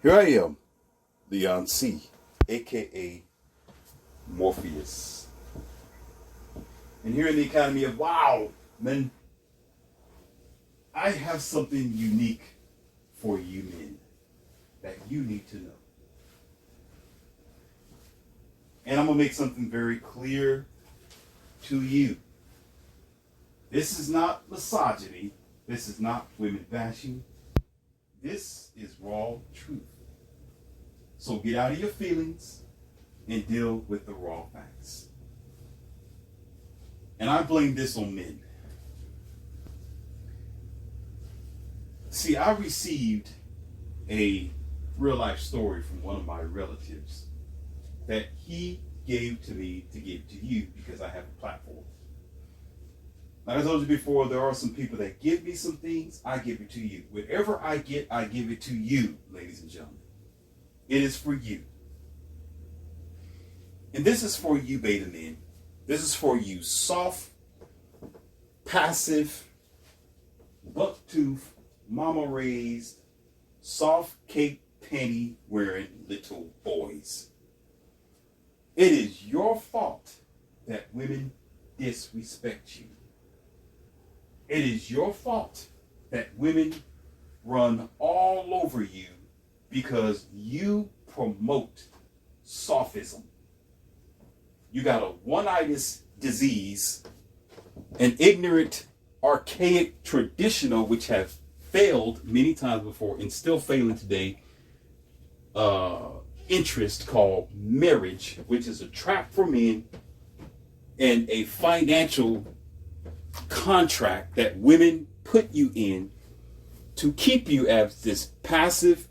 Here I am, Leon C., aka Morpheus. And here in the Academy of Wow, men, I have something unique for you men that you need to know. And I'm going to make something very clear to you. This is not misogyny. This is not women bashing. This is raw truth. So get out of your feelings and deal with the raw facts. And I blame this on men. See, I received a real life story from one of my relatives that he gave to me to give to you because I have a platform. Like I told you before, there are some people that give me some things, I give it to you. Whatever I get, I give it to you, ladies and gentlemen. It is for you. And this is for you, beta men. This is for you soft, passive, buck-tooth, mama-raised, soft cake panty wearing little boys. It is your fault that women disrespect you. It is your fault that women run all over you because you promote sophism. You got a one-itis disease, an ignorant, archaic, traditional, which have failed many times before and still failing today, interest called marriage, which is a trap for men, and a financial contract that women put you in to keep you as this passive,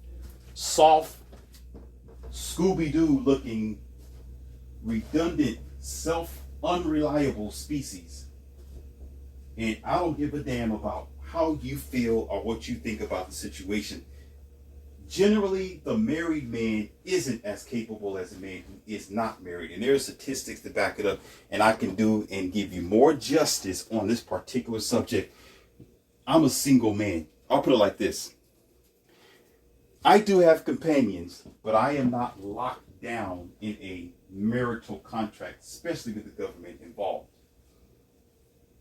soft, Scooby-Doo looking, redundant, unreliable species. And I don't give a damn about how you feel or what you think about the situation. Generally, the married man isn't as capable as a man who is not married. And there are statistics to back it up. And I can do and give you more justice on this particular subject. I'm a single man. I'll put it like this. I do have companions, but I am not locked down in a marital contract, especially with the government involved.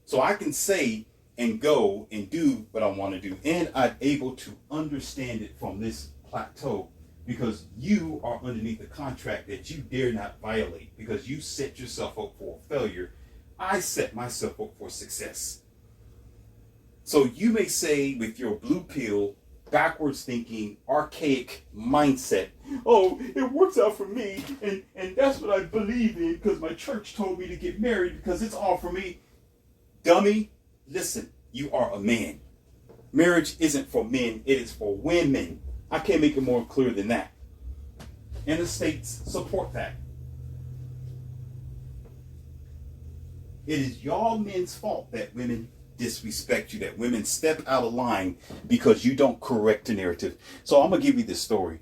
So I can say and go and do what I want to do. And I'm able to understand it from this plateau because you are underneath a contract that you dare not violate because you set yourself up for failure. I set myself up for success. So you may say with your blue pill, backwards thinking, archaic mindset, oh, it works out for me and that's what I believe in because my church told me to get married because it's all for me. Dummy, listen, you are a man. Marriage isn't for men, it is for women. I can't make it more clear than that. And the states support that. It is y'all men's fault that women disrespect you, that women step out of line because you don't correct the narrative. So I'm going to give you this story.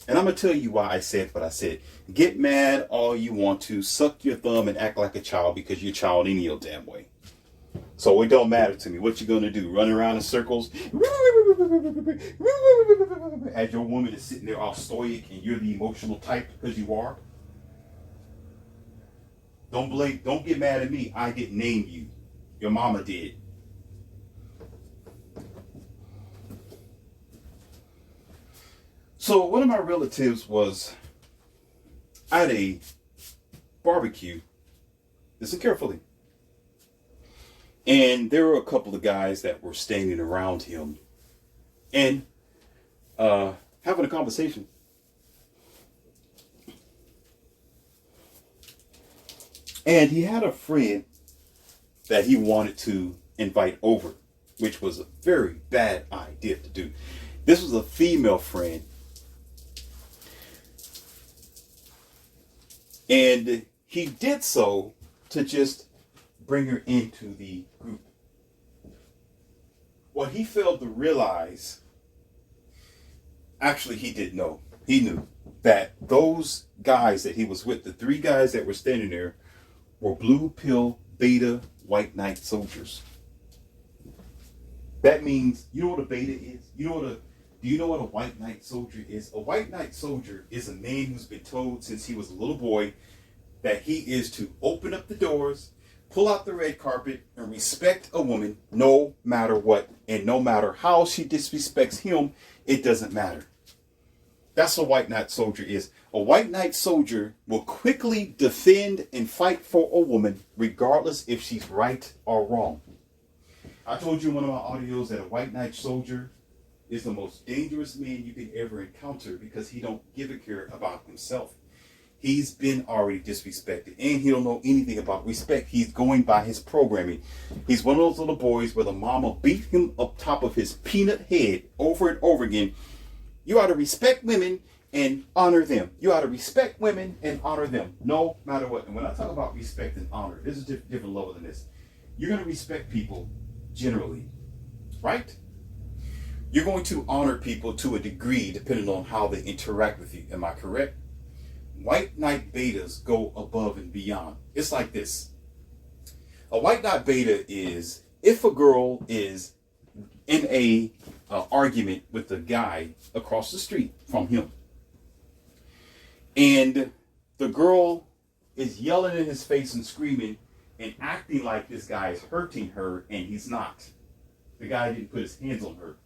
And I'm going to tell you why I said what I said. Get mad all you want to, suck your thumb and act like a child because you're a child any old damn way. So it don't matter to me. What you gonna do? Run around in circles as your woman is sitting there all stoic and you're the emotional type because you are? Don't get mad at me. I didn't name you. Your mama did. So one of my relatives was at a barbecue. Listen carefully. And there were a couple of guys that were standing around him and having a conversation. And he had a friend that he wanted to invite over, which was a very bad idea to do. This was a female friend. And he did so to just bring her into the group. What he failed to realize, actually he did know. He knew that those guys that he was with, the three guys that were standing there, were blue pill beta white knight soldiers. That means, you know what a beta is? You know what Do you know what a white knight soldier is? A white knight soldier is a man who's been told since he was a little boy that he is to open up the doors, pull out the red carpet, and respect a woman no matter what. And no matter how she disrespects him, it doesn't matter. That's what a white knight soldier is. A white knight soldier will quickly defend and fight for a woman, regardless if she's right or wrong. I told you in one of my audios that a white knight soldier is the most dangerous man you can ever encounter because he don't give a care about himself. He's been already disrespected and he don't know anything about respect. He's going by his programming. He's one of those little boys where the mama beat him up top of his peanut head over and over again. You ought to respect women and honor them. You ought to respect women and honor them no matter what. And when I talk about respect and honor, this is a different level than this. You're going to respect people generally, right? You're going to honor people to a degree depending on how they interact with you. Am I correct? White knight betas go above and beyond. It's like this. A white knight beta is if a girl is in a argument with the guy across the street from him, and the girl is yelling in his face and screaming and acting like this guy is hurting her, and he's not. The guy didn't put his hands on her.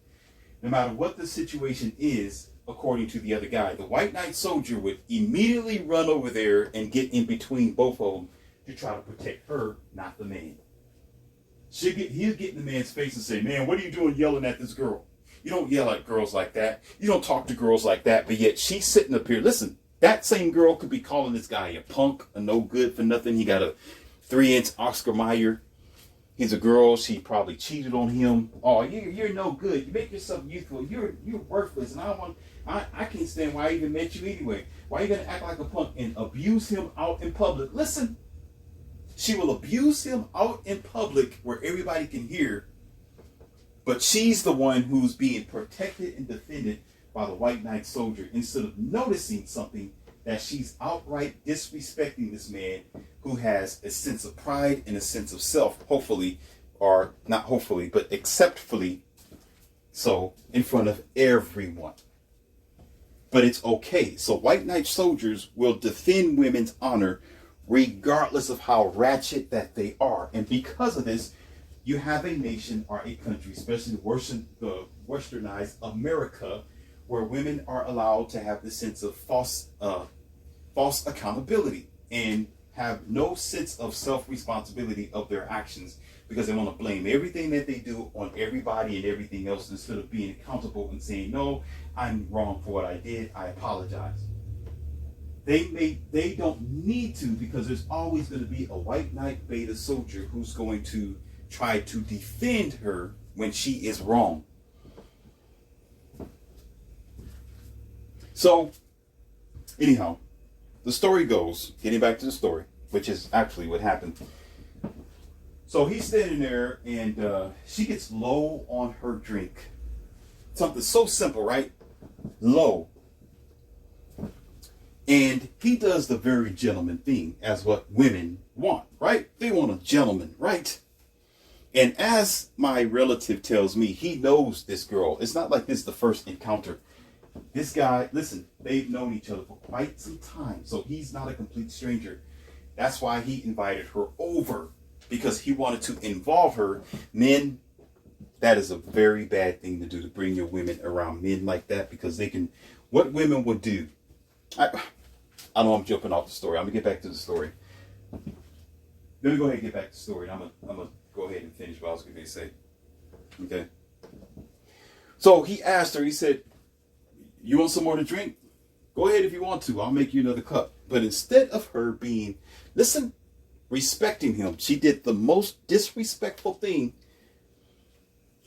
No matter what the situation is, according to the other guy, the white knight soldier would immediately run over there and get in between both of them to try to protect her, not the man. He'll get in the man's face and say, man, what are you doing yelling at this girl? You don't yell at girls like that. You don't talk to girls like that. But yet she's sitting up here. Listen, that same girl could be calling this guy a punk, a no good for nothing. He got a 3-inch Oscar Mayer. He's a girl. She probably cheated on him. Oh, you're no good. You make yourself youthful. You're worthless. And I can't stand why I even met you anyway. Why are you gonna act like a punk and abuse him out in public? Listen, she will abuse him out in public where everybody can hear. But she's the one who's being protected and defended by the white knight soldier instead of noticing something that she's outright disrespecting this man who has a sense of pride and a sense of self, hopefully, or not hopefully, but acceptfully so in front of everyone. But it's okay. So white knight soldiers will defend women's honor regardless of how ratchet that they are. And because of this, you have a nation or a country, especially the westernized America, where women are allowed to have the sense of false accountability and have no sense of self-responsibility of their actions because they want to blame everything that they do on everybody and everything else instead of being accountable and saying, no, I'm wrong for what I did. I apologize. They don't need to because there's always going to be a white knight beta soldier who's going to try to defend her when she is wrong. So, anyhow, the story goes, getting back to the story, which is actually what happened. So he's standing there and she gets low on her drink. Something so simple, right? Low. And he does the very gentleman thing as what women want, right? They want a gentleman, right? And as my relative tells me, he knows this girl. It's not like this is the first encounter. This guy, listen, they've known each other for quite some time. So he's not a complete stranger. That's why he invited her over, because he wanted to involve her. Men, that is a very bad thing to do, to bring your women around men like that, because they can, what women would do. I know I'm jumping off the story. I'm going to get back to the story. Let me go ahead and get back to the story. I'm going to go ahead and finish what I was going to say. Okay. So he asked her, he said, you want some more to drink? Go ahead if you want to. I'll make you another cup. But instead of her being, listen, respecting him, she did the most disrespectful thing.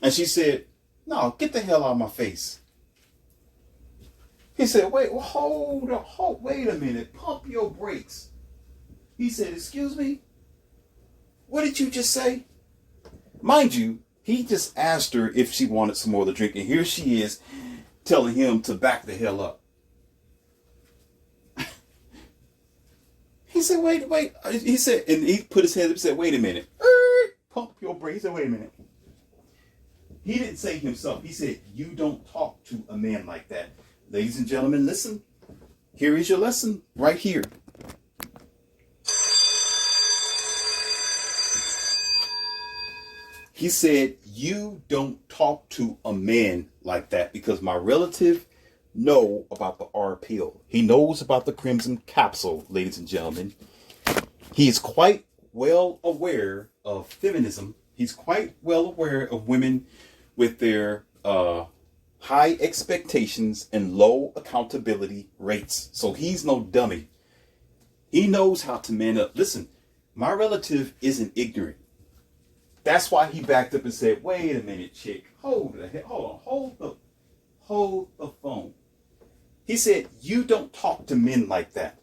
And she said, no, get the hell out of my face. He said, wait, wait a minute. Pump your brakes. He said, excuse me? What did you just say? Mind you, he just asked her if she wanted some more to drink. And here she is telling him to back the hell up. He said, wait. He said, and he put his hand up and said, wait a minute. Pump your brakes. He said, wait a minute. He didn't say himself. He said, you don't talk to a man like that. Ladies and gentlemen, listen. Here is your lesson right here. He said, you don't talk to a man like that, because my relative know about the R pill. He knows about the Crimson Capsule, ladies and gentlemen. He is quite well aware of feminism. He's quite well aware of women with their high expectations and low accountability rates. So he's no dummy. He knows how to man up. Listen, my relative isn't ignorant. That's why he backed up and said, wait a minute, chick. Hold on. Hold the phone. He said, you don't talk to men like that.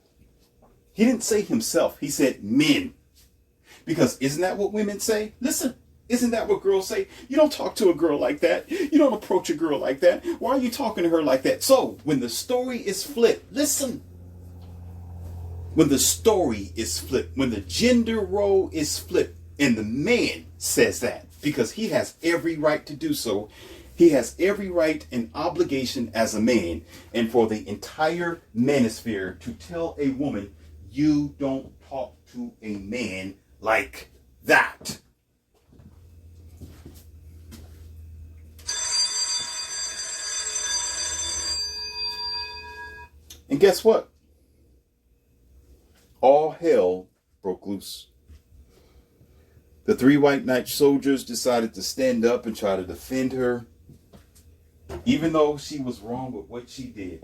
He didn't say himself. He said men. Because isn't that what women say? Listen, isn't that what girls say? You don't talk to a girl like that. You don't approach a girl like that. Why are you talking to her like that? So when the story is flipped, listen. When the story is flipped, when the gender role is flipped, and the man says that, because he has every right to do so. He has every right and obligation as a man, and for the entire manosphere to tell a woman, you don't talk to a man like that. And guess what? All hell broke loose. The 3 white knight soldiers decided to stand up and try to defend her, even though she was wrong with what she did.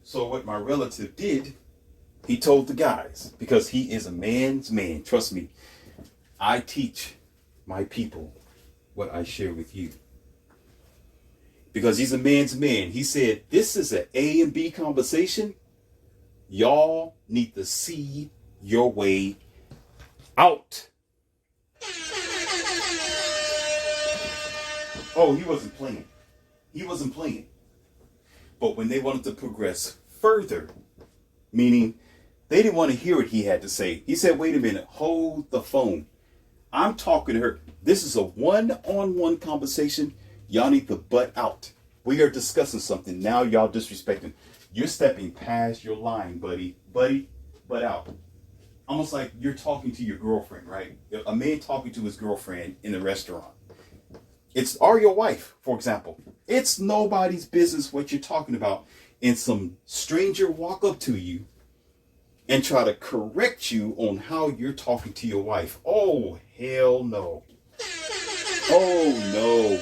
So what my relative did, he told the guys, because he is a man's man. Trust me, I teach my people what I share with you. Because he's a man's man. He said, this is an A and B conversation. Y'all need to see your way out. Oh, he wasn't playing. He wasn't playing. But when they wanted to progress further, meaning they didn't want to hear what he had to say, he said, wait a minute, hold the phone. I'm talking to her. This is a one-on-one conversation. Y'all need to butt out. We are discussing something. Now y'all disrespecting. You're stepping past your line, buddy. Buddy, butt out. Almost like you're talking to your girlfriend, right? A man talking to his girlfriend in a restaurant. Or your wife, for example. It's nobody's business what you're talking about. And some stranger walk up to you and try to correct you on how you're talking to your wife. Oh, hell no. Oh, no.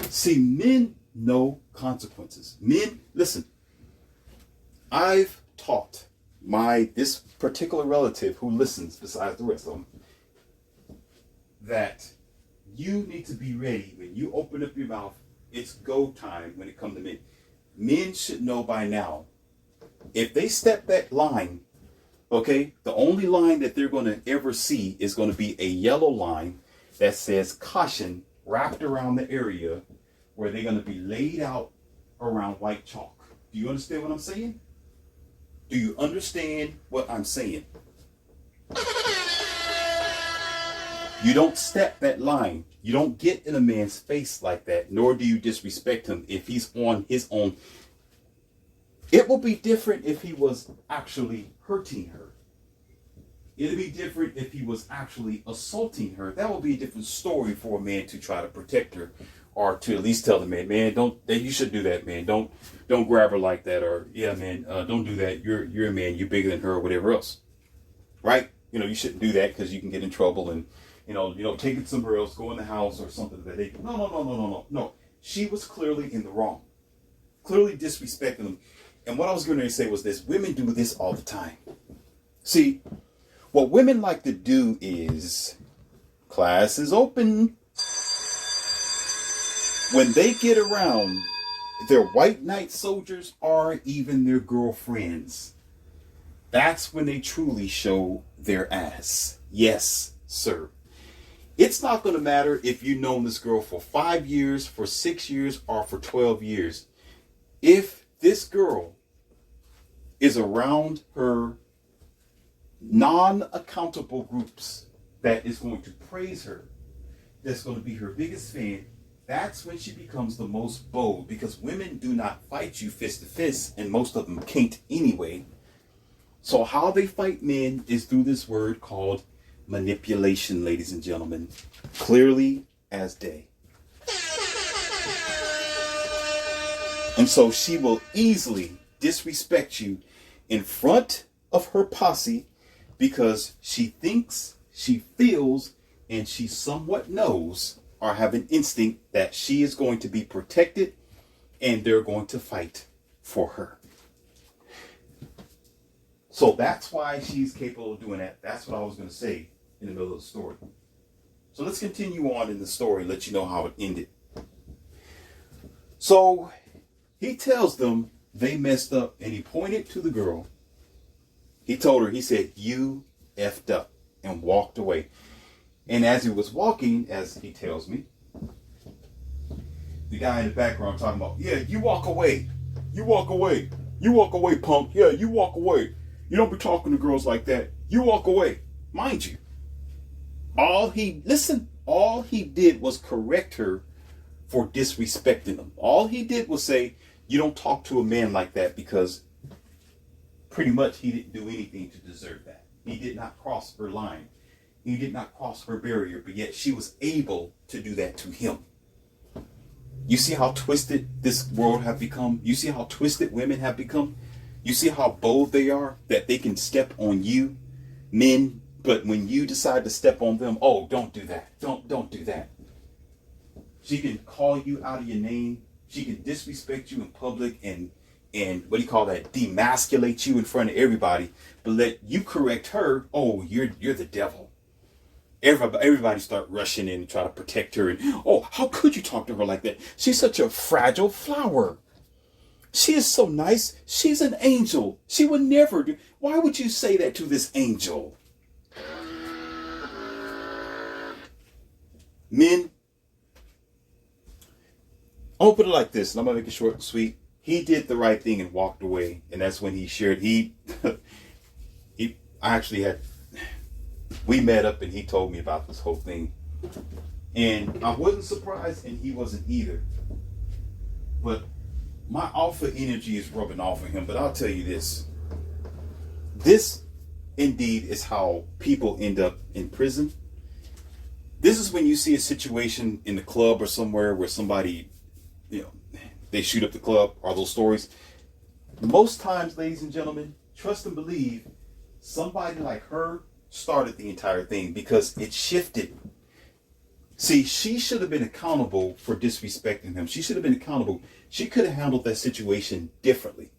See, men know consequences. Men, listen, I've taught this particular relative who listens, besides the rest of them, that you need to be ready when you open up your mouth. It's go time when it comes to men. Men should know by now, if they step that line, okay, the only line that they're going to ever see is going to be a yellow line that says caution wrapped around the area where they're going to be laid out around white chalk. Do you understand what I'm saying? Do you understand what I'm saying? You don't step that line. You don't get in a man's face like that, nor do you disrespect him if he's on his own. It will be different if he was actually hurting her. It'll be different if he was actually assaulting her. That will be a different story for a man to try to protect her, or to at least tell the man, you shouldn't do that, man. Don't grab her like that, or don't do that. You're a man. You're bigger than her, or whatever else, right? You shouldn't do that because you can get in trouble, and take it somewhere else, go in the house or something that they. No. She was clearly in the wrong, clearly disrespecting them. And what I was going to say was this: women do this all the time. See, what women like to do is, class is open. When they get around their white knight soldiers or even their girlfriends, that's when they truly show their ass. Yes, sir. It's not going to matter if you've known this girl for 5 years, for 6 years, or for 12 years. If this girl is around her non-accountable groups, that is going to praise her, that's going to be her biggest fan, that's when she becomes the most bold, because women do not fight you fist to fist, and most of them can't anyway. So how they fight men is through this word called manipulation, ladies and gentlemen, clearly as day. And so she will easily disrespect you in front of her posse because she thinks, she feels, and she somewhat knows or have an instinct that she is going to be protected and they're going to fight for her. So that's why she's capable of doing that. That's what I was going to say in the middle of the story. So let's continue on in the story, let you know how it ended. So he tells them they messed up, and he pointed to the girl. He told her, he said, "You effed up," and walked away. And as he was walking, as he tells me, the guy in the background talking about, "Yeah, you walk away. You walk away. You walk away, punk. Yeah, you walk away. You don't be talking to girls like that. You walk away." Mind you, all he did was correct her for disrespecting him. All he did was say, "You don't talk to a man like that," because pretty much he didn't do anything to deserve that. He did not cross her line. He did not cross her barrier, but yet she was able to do that to him. You see how twisted this world have become? You see how twisted women have become? You see how bold they are, that they can step on you, men, but when you decide to step on them, "Oh, don't do that. Don't do that." She can call you out of your name. She can disrespect you in public and what do you call that? Demasculate you in front of everybody. But let you correct her. "Oh, you're the devil." Everybody start rushing in and try to protect her. And, "Oh, how could you talk to her like that? She's such a fragile flower. She is so nice. She's an angel. She would never do." Why would you say that to this angel? Men, I'm gonna put it like this, and I'm gonna make it short and sweet. He did the right thing and walked away, and that's when he shared. We met up, and he told me about this whole thing, and I wasn't surprised, and he wasn't either. But my alpha energy is rubbing off on him. But I'll tell you this: this indeed is how people end up in prison. This is when you see a situation in the club or somewhere where somebody, they shoot up the club, or those stories. Most times, ladies and gentlemen, trust and believe, somebody like her started the entire thing because it shifted. See, she should have been accountable for disrespecting him. She should have been accountable. She could have handled that situation differently.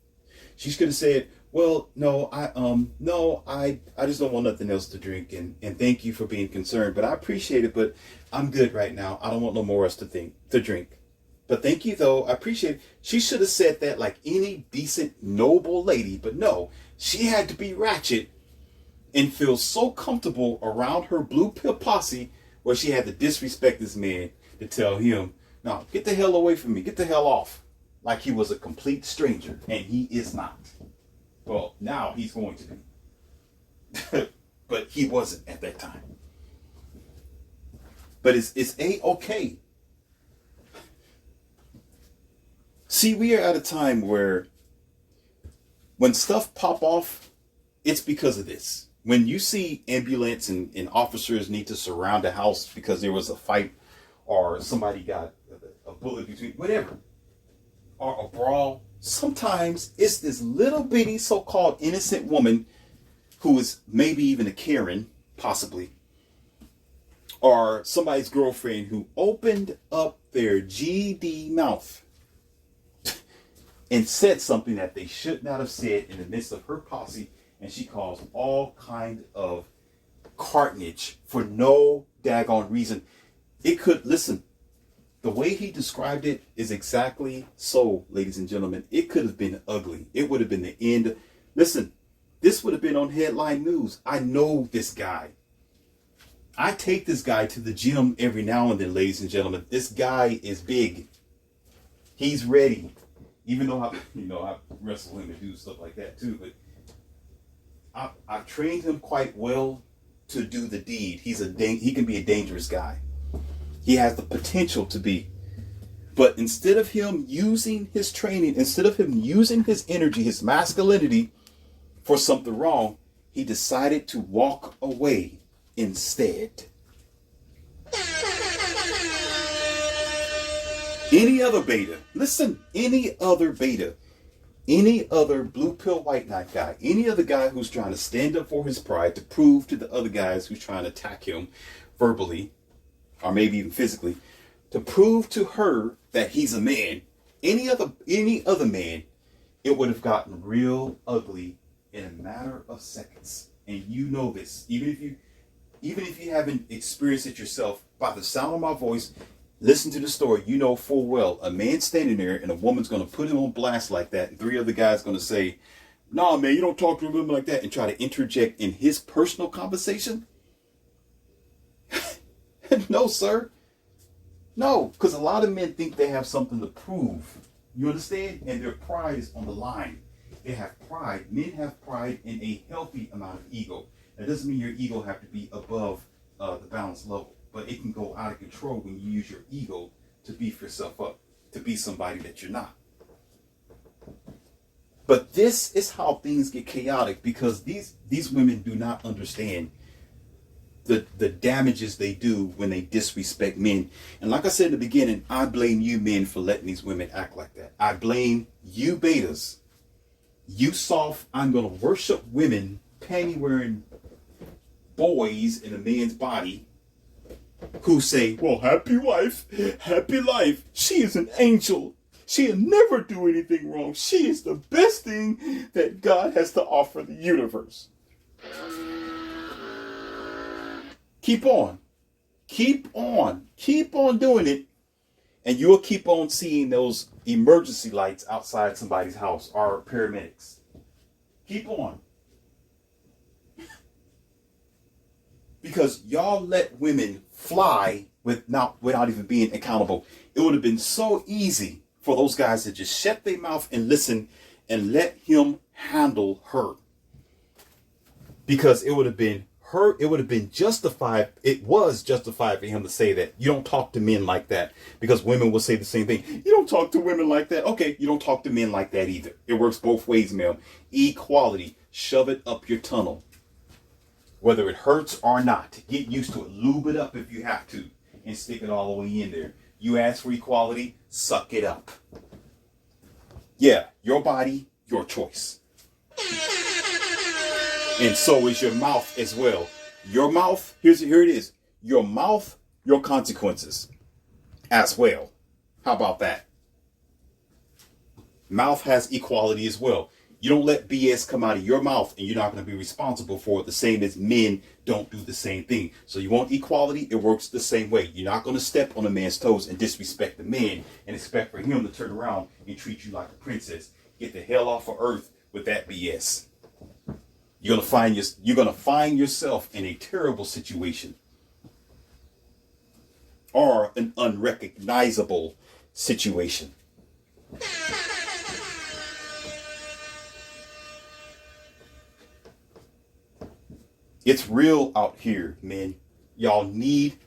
She could have said, "Well, no, I just don't want nothing else to drink, and thank you for being concerned, but I appreciate it, but I'm good right now. I don't want no more else to drink. But thank you though, I appreciate it." She should have said that like any decent, noble lady, but no, she had to be ratchet and feel so comfortable around her blue pill posse where she had to disrespect this man to tell him, "No, get the hell away from me, get the hell off," like he was a complete stranger, and he is not. Well, now he's going to be. But he wasn't at that time. But it's A-okay. See, we are at a time where when stuff pop off, it's because of this. When you see ambulance and officers need to surround a house because there was a fight or somebody got a bullet between, whatever, or a brawl, sometimes it's this little bitty so-called innocent woman who is maybe even a Karen, possibly, or somebody's girlfriend who opened up their GD mouth and said something that they should not have said in the midst of her posse, and she caused all kind of carnage for no daggone reason. The way he described it is exactly so, ladies and gentlemen. It could have been ugly. It would have been the end. Listen, this would have been on headline news. I know this guy. I take this guy to the gym every now and then, ladies and gentlemen. This guy is big. He's ready. Even though I wrestle him and do stuff like that too, but I've trained him quite well. to do the deed. He can be a dangerous guy. He has the potential to be. But instead of him using his training, instead of him using his energy, his masculinity for something wrong, he decided to walk away instead. Any other beta, listen, any other beta, any other blue pill white knight guy, any other guy who's trying to stand up for his pride to prove to the other guys who's trying to attack him verbally or maybe even physically, to prove to her that he's a man, any other man, it would have gotten real ugly in a matter of seconds. And you know this, even if you haven't experienced it yourself, by the sound of my voice, listen to the story, you know full well a man standing there and a woman's going to put him on blast like that, and three other guys going to say, "Nah, man, you don't talk to a woman like that," and try to interject in his personal conversation. No, sir. No, because a lot of men think they have something to prove. You understand? And their pride is on the line. They have pride. Men have pride in a healthy amount of ego. That doesn't mean your ego have to be above the balance level, but it can go out of control when you use your ego to beef yourself up, to be somebody that you're not. But this is how things get chaotic, because these women do not understand the damages they do when they disrespect men. And like I said in the beginning, I blame you men for letting these women act like that. I blame you betas. You soft, I'm going to worship women, panty wearing boys in a man's body who say, "Well, happy wife, happy life. She is an angel. She'll never do anything wrong. She is the best thing that God has to offer the universe." Keep on. Keep on. Keep on doing it. And you'll keep on seeing those emergency lights outside somebody's house or paramedics. Keep on. Because y'all let women fly without even being accountable. It would have been so easy for those guys to just shut their mouth and listen and let him handle her. Because it would have been justified. It was justified for him to say that. You don't talk to men like that, because women will say the same thing. You don't talk to women like that. Okay, you don't talk to men like that either. It works both ways, ma'am. Equality. Shove it up your tunnel. Whether it hurts or not. Get used to it. Lube it up if you have to. And stick it all the way in there. You ask for equality, suck it up. Yeah, your body, your choice. And so is your mouth as well. Your mouth, here it is. Your mouth, your consequences as well. How about that? Mouth has equality as well. You don't let BS come out of your mouth and you're not going to be responsible for it, the same as men don't do the same thing. So you want equality, it works the same way. You're not going to step on a man's toes and disrespect the man and expect for him to turn around and treat you like a princess. Get the hell off of earth with that BS. You're gonna find yourself in a terrible situation or an unrecognizable situation. It's real out here, men. Y'all need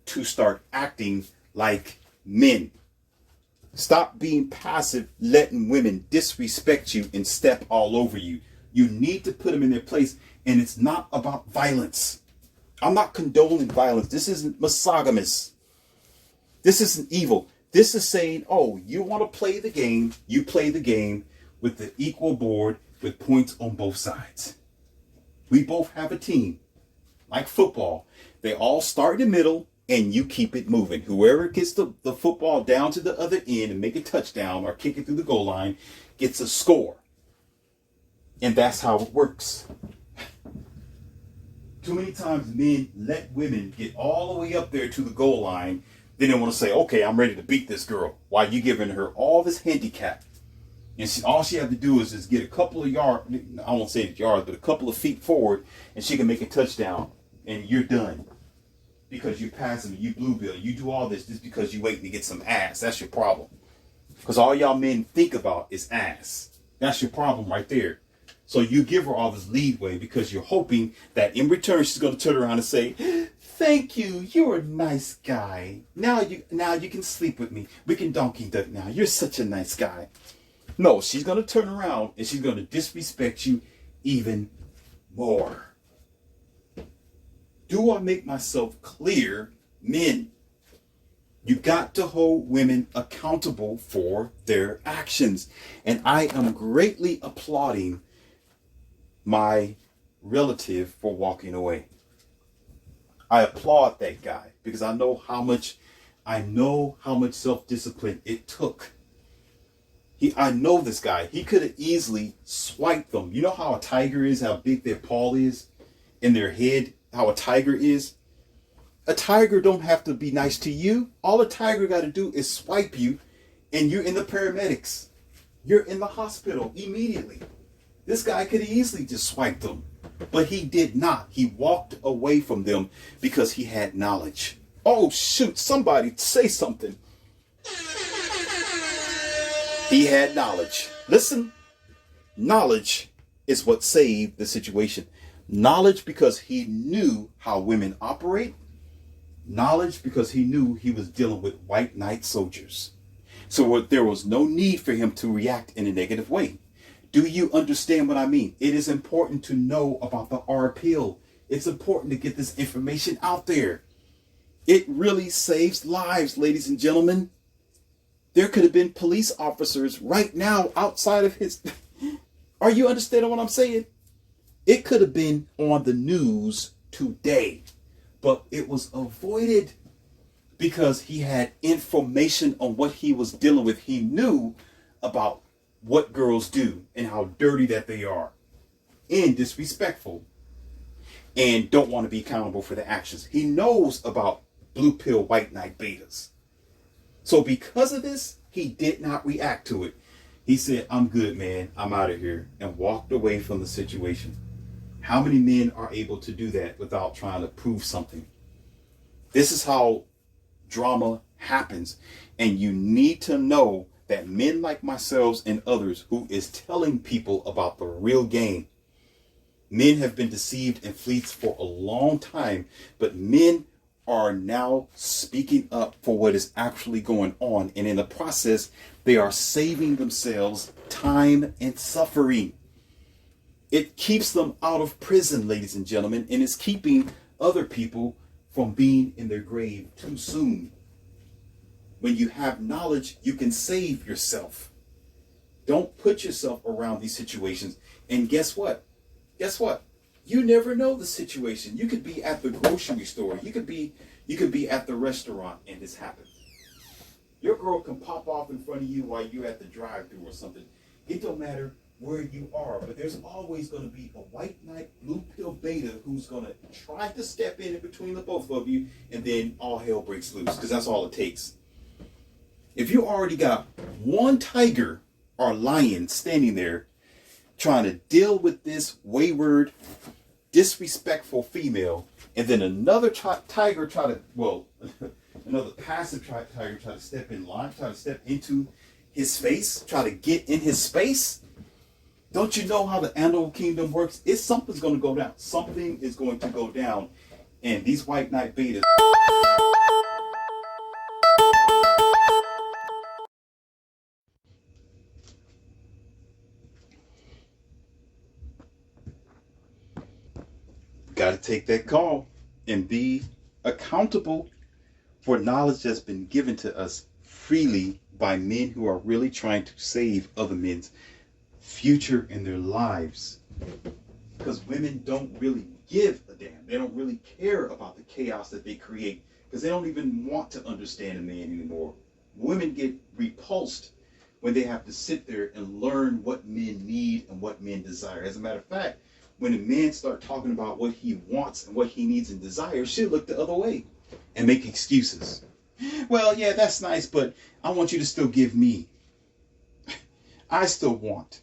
to start acting like men. Stop being passive, letting women disrespect you and step all over you. You need to put them in their place, and it's not about violence. I'm not condoning violence. This isn't monogamous. This isn't evil. This is saying, oh, you want to play the game, you play the game with the equal board with points on both sides. We both have a team. Like football. They all start in the middle, and you keep it moving. Whoever gets the football down to the other end and make a touchdown or kick it through the goal line gets a score. And that's how it works. Too many times men let women get all the way up there to the goal line. Then they want to say, okay, I'm ready to beat this girl. While you giving her all this handicap. And all she have to do is just get a couple of yards, I won't say yards, but a couple of feet forward, and she can make a touchdown. And you're done. Because you're passing, you blue bill. You do all this just because you waiting to get some ass. That's your problem. Because all y'all men think about is ass. That's your problem right there. So you give her all this leeway because you're hoping that in return she's going to turn around and say, "Thank you. You're a nice guy. Now you can sleep with me. We can donkey duck now. You're such a nice guy." No, she's going to turn around and she's going to disrespect you even more. Do I make myself clear, men? You got to hold women accountable for their actions. And I am greatly applauding my relative for walking away. I applaud that guy because I know how much self-discipline it took. I know this guy. He could have easily swiped them. You know how a tiger is, how big their paw is in their head, how a tiger is? A tiger don't have to be nice to you. All a tiger got to do is swipe you and you're in the paramedics. You're in the hospital immediately. This guy could have easily just swiped them, but he did not. He walked away from them because he had knowledge. Oh, shoot, somebody say something. He had knowledge. Listen, knowledge is what saved the situation. Knowledge because he knew how women operate. Knowledge because he knew he was dealing with white knight soldiers. So there was no need for him to react in a negative way. Do you understand what I mean? It is important to know about the R pill. It's important to get this information out there. It really saves lives, ladies and gentlemen. There could have been police officers right now outside of his... Are you understanding what I'm saying? It could have been on the news today, but it was avoided because he had information on what he was dealing with. He knew about what girls do and how dirty that they are and disrespectful and don't want to be accountable for their actions. He knows about blue pill white knight betas. So because of this, he did not react to it. He said, "I'm good, man. I'm out of here," and walked away from the situation. How many men are able to do that without trying to prove something? This is how drama happens. And you need to know that men like myself and others who is telling people about the real game. Men have been deceived and fleeced for a long time, but men are now speaking up for what is actually going on. And in the process, they are saving themselves time and suffering. It keeps them out of prison, ladies and gentlemen, and it's keeping other people from being in their grave too soon. When you have knowledge, you can save yourself. Don't put yourself around these situations. And guess what? Guess what? You never know the situation. You could be at the grocery store. You could be at the restaurant and this happens. Your girl can pop off in front of you while you're at the drive-thru or something. It don't matter where you are, but there's always going to be a white knight blue pill beta who's going to try to step in between the both of you, and then all hell breaks loose, because that's all it takes. If you already got one tiger or lion standing there trying to deal with this wayward, disrespectful female, and then another tiger another passive tiger try to step in line, try to step into his space, try to get in his space. Don't you know how the animal kingdom works? Something's going to go down. Something is going to go down. And these white knight betas. Got to take that call and be accountable for knowledge that's been given to us freely by men who are really trying to save other men's future in their lives. Because women don't really give a damn. They don't really care about the chaos that they create because they don't even want to understand a man anymore. Women get repulsed when they have to sit there and learn what men need and what men desire. As a matter of fact, when a man starts talking about what he wants and what he needs and desires, she'll look the other way and make excuses. Well, yeah, that's nice, but I want you to still give me. I still want.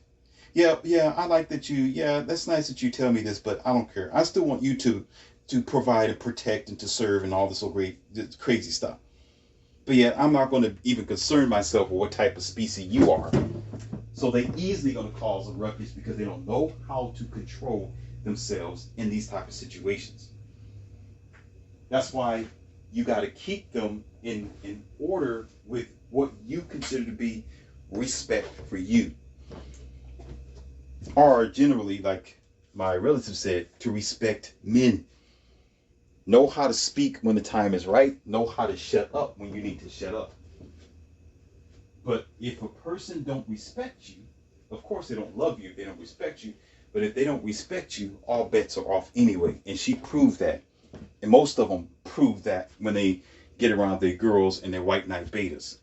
Yeah, I like that that's nice that you tell me this, but I don't care. I still want you to provide and protect and to serve and all this crazy stuff. But yeah, I'm not going to even concern myself with what type of species you are. So they easily going to cause a ruckus because they don't know how to control themselves in these type of situations. That's why you got to keep them in order with what you consider to be respect for you. Or generally, like my relative said, to respect men. Know how to speak when the time is right. Know how to shut up when you need to shut up. But if a person don't respect you, of course they don't love you, they don't respect you. But if they don't respect you, all bets are off anyway. And she proved that. And most of them prove that when they get around their girls and their white knight betas.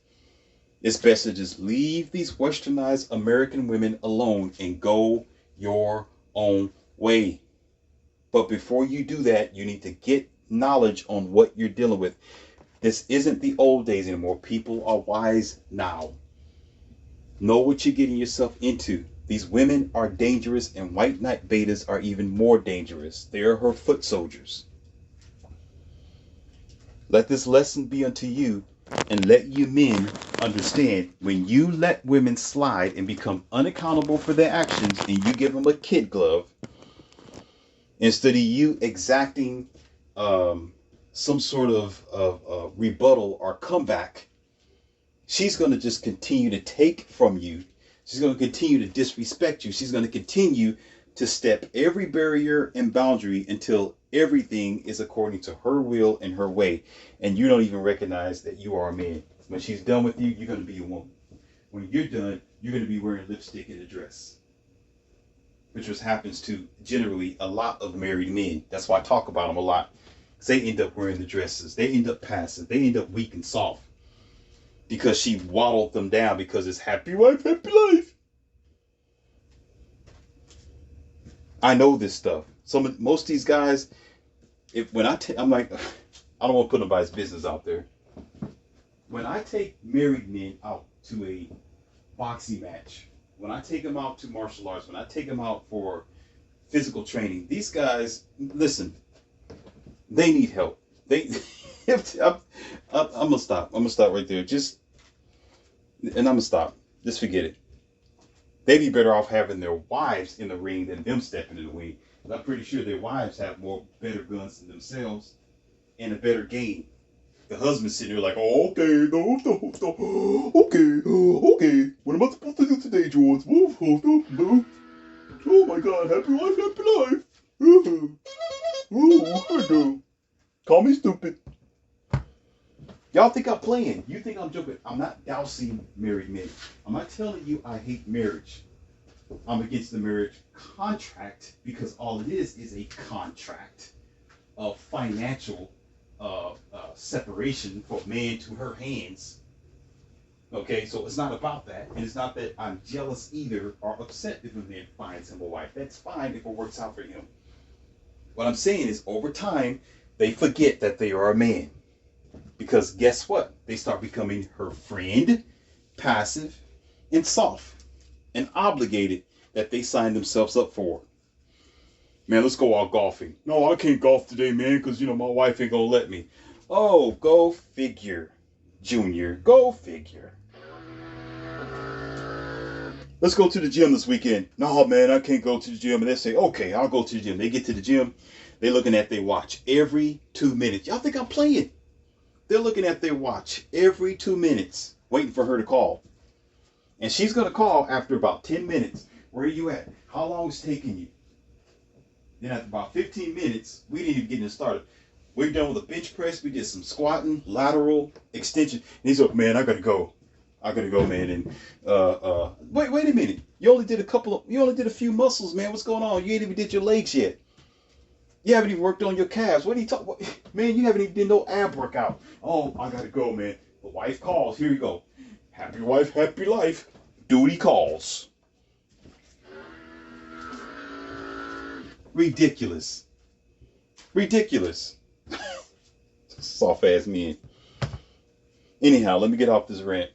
It's best to just leave these westernized American women alone and go your own way. But before you do that, you need to get knowledge on what you're dealing with. This isn't the old days anymore. People are wise now. Know what you're getting yourself into. These women are dangerous, and white knight betas are even more dangerous. They are her foot soldiers. Let this lesson be unto you, and let you men understand, when you let women slide and become unaccountable for their actions, and you give them a kid glove, instead of you exacting some sort of rebuttal or comeback, she's going to just continue to take from you. She's going to continue to disrespect you. She's going to continue to step every barrier and boundary until everything is according to her will and her way. And you don't even recognize that you are a man. When she's done with you, you're going to be a woman. When you're done, you're going to be wearing lipstick and a dress. Which just happens to generally a lot of married men. That's why I talk about them a lot. Because they end up wearing the dresses. They end up passive. They end up weak and soft. Because she waddled them down because it's happy wife, happy life. I know this stuff. Most of these guys, I'm like, I don't want to put nobody's business out there. When I take married men out to a boxing match, when I take them out to martial arts, when I take them out for physical training, these guys, listen, they need help. I'm gonna stop. I'm gonna stop right there. I'm gonna stop. Just forget it. They'd be better off having their wives in the ring than them stepping in the ring. I'm pretty sure their wives have better guns than themselves and a better game. The husband's sitting there like, oh, okay, no, okay. What am I supposed to do today, George? Oh my God, happy wife, happy life. Oh, I know. Call me stupid. Y'all think I'm playing. You think I'm joking. I'm not dousing married men. I'm not telling you I hate marriage. I'm against the marriage contract because all it is a contract of financial separation for man to her hands. Okay, so it's not about that. And it's not that I'm jealous either or upset if a man finds him a wife. That's fine if it works out for him. What I'm saying is over time, they forget that they are a man. Because guess what? They start becoming her friend, passive, and soft, and obligated that they signed themselves up for. Man, let's go out golfing. No, I can't golf today, man, because, my wife ain't going to let me. Oh, go figure, Junior. Go figure. Let's go to the gym this weekend. No, man, I can't go to the gym. And they say, okay, I'll go to the gym. They get to the gym. They're looking at their watch every 2 minutes. Y'all think I'm playing? They're looking at their watch every 2 minutes, waiting for her to call. And she's going to call after about 10 minutes. Where are you at? How long is it taking you? Then after about 15 minutes, we didn't even get it started. We're done with a bench press. We did some squatting, lateral, extension. And he's like, man, I got to go. I got to go, man. And wait a minute. You only did a few muscles, man. What's going on? You ain't even did your legs yet. You haven't even worked on your calves. What are you talking? Man, you haven't even done no ab workout. Oh, I gotta go, man. The wife calls. Here you go. Happy wife, happy life. Duty calls. Ridiculous. Soft ass men. Anyhow, let me get off this rant.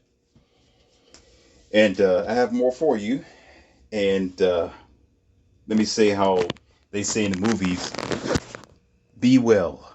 And I have more for you. And let me say how they say in the movies, be well.